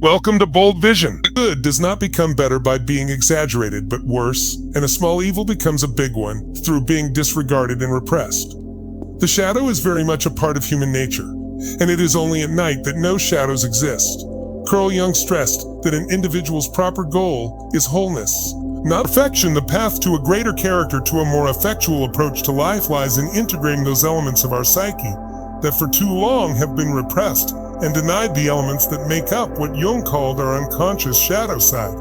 Welcome to Bold Vision. Good does not become better by being exaggerated, but worse, and a small evil becomes a big one through being disregarded and repressed. The shadow is very much a part of human nature, and it is only at night that no shadows exist. Carl Jung stressed that an individual's proper goal is wholeness, not perfection. The path to a greater character, to a more effectual approach to life, lies in integrating those elements of our psyche that for too long have been repressed and denied, the elements that make up what Jung called our unconscious shadow side.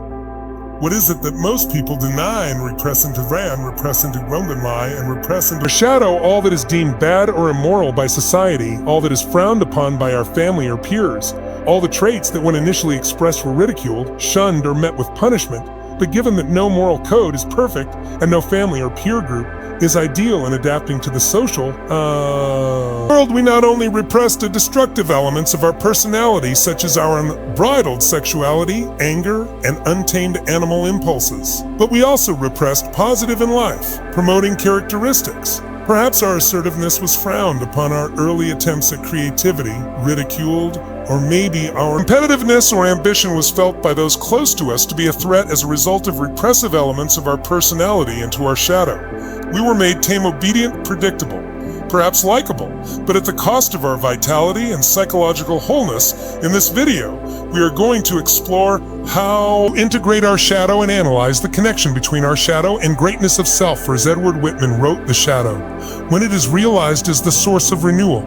What is it that most people deny and repress into Ran, repress into Grundenmai, and repress into shadow? All that is deemed bad or immoral by society, all that is frowned upon by our family or peers, all the traits that when initially expressed were ridiculed, shunned, or met with punishment. But given that no moral code is perfect and no family or peer group is ideal in adapting to the social world, we not only repressed the destructive elements of our personality, such as our unbridled sexuality, anger, and untamed animal impulses, but we also repressed positive in life, promoting characteristics. Perhaps our assertiveness was frowned upon, our early attempts at creativity ridiculed, or maybe our competitiveness or ambition was felt by those close to us to be a threat as a result of repressive elements of our personality into our shadow. We were made tame, obedient, predictable, perhaps likable, but at the cost of our vitality and psychological wholeness. In this video, we are going to explore how to integrate our shadow and analyze the connection between our shadow and greatness of self. For as Edward Whitman wrote, the shadow, when it is realized, is the source of renewal.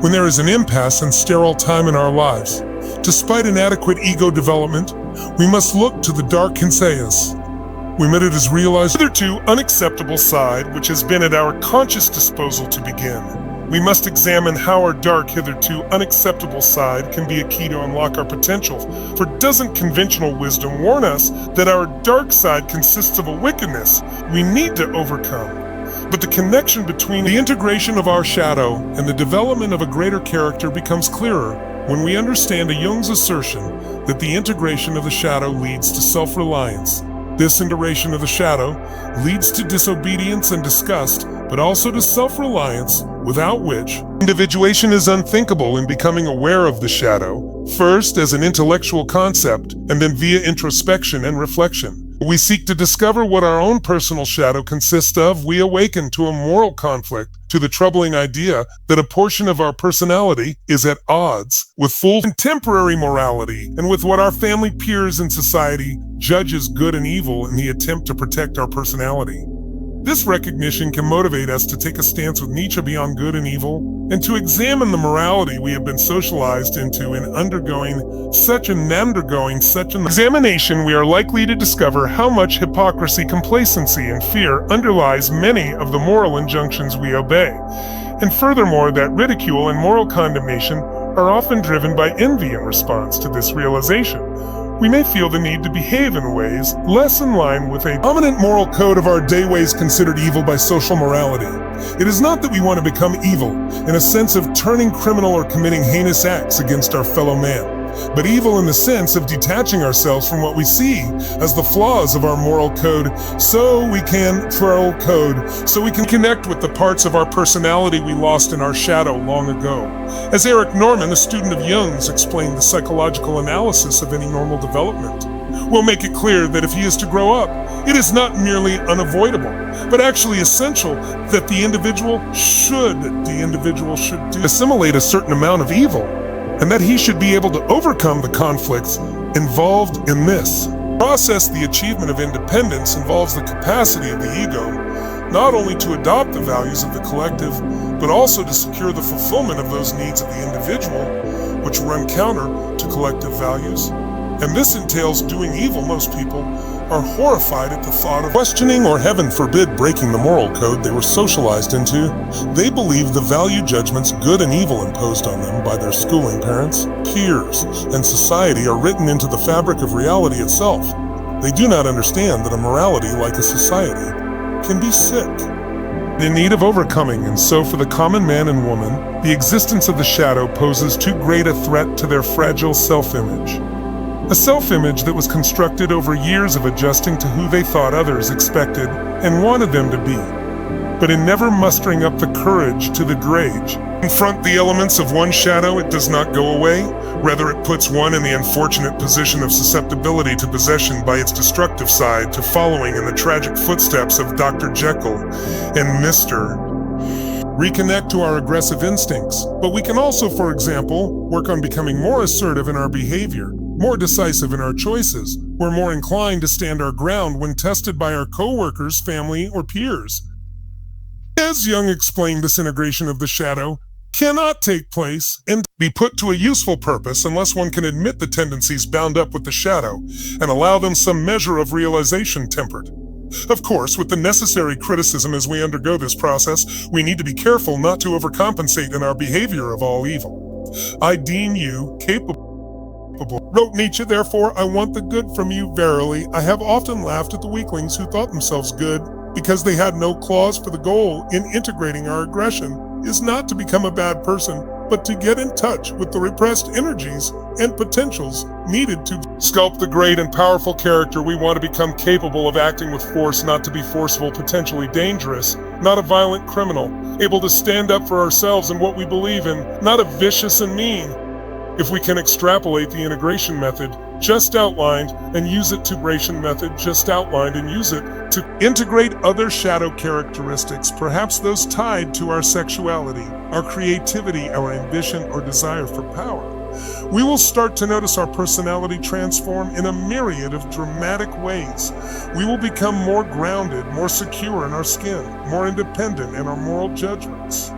When there is an impasse and sterile time in our lives, despite inadequate ego development, we must look to the dark Hinsayas. When it is realized, hitherto unacceptable side, which has been at our conscious disposal to begin. We must examine how our dark, hitherto unacceptable side can be a key to unlock our potential. For doesn't conventional wisdom warn us that our dark side consists of a wickedness we need to overcome? But the connection between the integration of our shadow and the development of a greater character becomes clearer when we understand Jung's assertion that the integration of the shadow leads to self-reliance. This integration of the shadow leads to disobedience and disgust, but also to self-reliance, without which individuation is unthinkable. In becoming aware of the shadow, first as an intellectual concept, and then via introspection and reflection, we seek to discover what our own personal shadow consists of. We awaken to a moral conflict, to the troubling idea that a portion of our personality is at odds with full contemporary morality and with what our family, peers, and society judge as good and evil in the attempt to protect our personality. This recognition can motivate us to take a stance with Nietzsche beyond good and evil, and to examine the morality we have been socialized into. In undergoing such an examination, we are likely to discover how much hypocrisy, complacency, and fear underlies many of the moral injunctions we obey. And furthermore, that ridicule and moral condemnation are often driven by envy. In response to this realization, we may feel the need to behave in ways less in line with a dominant moral code of our day, ways considered evil by social morality. It is not that we want to become evil in a sense of turning criminal or committing heinous acts against our fellow man, but evil in the sense of detaching ourselves from what we see as the flaws of our moral code so we can connect with the parts of our personality we lost in our shadow long ago. As Eric Norman, a student of Jung's, explained, the psychological analysis of any normal development will make it clear that if he is to grow up, it is not merely unavoidable, but actually essential that the individual should assimilate a certain amount of evil, and that he should be able to overcome the conflicts involved in this process. The achievement of independence involves the capacity of the ego not only to adopt the values of the collective, but also to secure the fulfillment of those needs of the individual, which run counter to collective values. And this entails doing evil. Most people are horrified at the thought of questioning or, heaven forbid, breaking the moral code they were socialized into. They believe the value judgments, good and evil, imposed on them by their schooling, parents, peers, and society are written into the fabric of reality itself. They do not understand that a morality like a society can be sick, in need of overcoming. And so for the common man and woman, the existence of the shadow poses too great a threat to their fragile self-image. A self-image that was constructed over years of adjusting to who they thought others expected and wanted them to be, but in never mustering up the courage to the Confront the elements of one shadow, it does not go away. Rather, it puts one in the unfortunate position of susceptibility to possession by its destructive side, to following in the tragic footsteps of Dr. Jekyll and Mr. Reconnect to our aggressive instincts. But we can also, for example, work on becoming more assertive in our behavior, more decisive in our choices. We're more inclined to stand our ground when tested by our coworkers, family, or peers. As Jung explained, this integration of the shadow cannot take place and be put to a useful purpose unless one can admit the tendencies bound up with the shadow and allow them some measure of realization tempered. Of course, with the necessary criticism as we undergo this process, we need to be careful not to overcompensate in our behavior of all evil. I deem you capable, wrote Nietzsche, therefore I want the good from you verily. I have often laughed at the weaklings who thought themselves good because they had no clause, for the goal in integrating our aggression is not to become a bad person, but to get in touch with the repressed energies and potentials needed to sculpt the great and powerful character we want to become, capable of acting with force, not to be forceful, potentially dangerous, not a violent criminal, able to stand up for ourselves and what we believe in, not a vicious and mean. If we can extrapolate the integration method just outlined and use it to integrate other shadow characteristics, perhaps those tied to our sexuality, our creativity, our ambition, or desire for power, we will start to notice our personality transform in a myriad of dramatic ways. We will become more grounded, more secure in our skin, more independent in our moral judgments,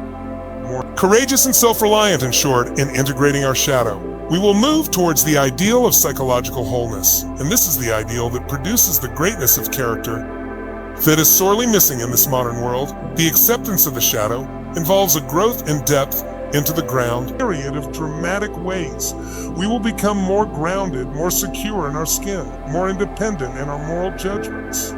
more courageous and self-reliant, in short, in integrating our shadow. We will move towards the ideal of psychological wholeness, and this is the ideal that produces the greatness of character that is sorely missing in this modern world. The acceptance of the shadow involves a growth in depth into the ground, myriad of dramatic ways. We will become more grounded, more secure in our skin, more independent in our moral judgments.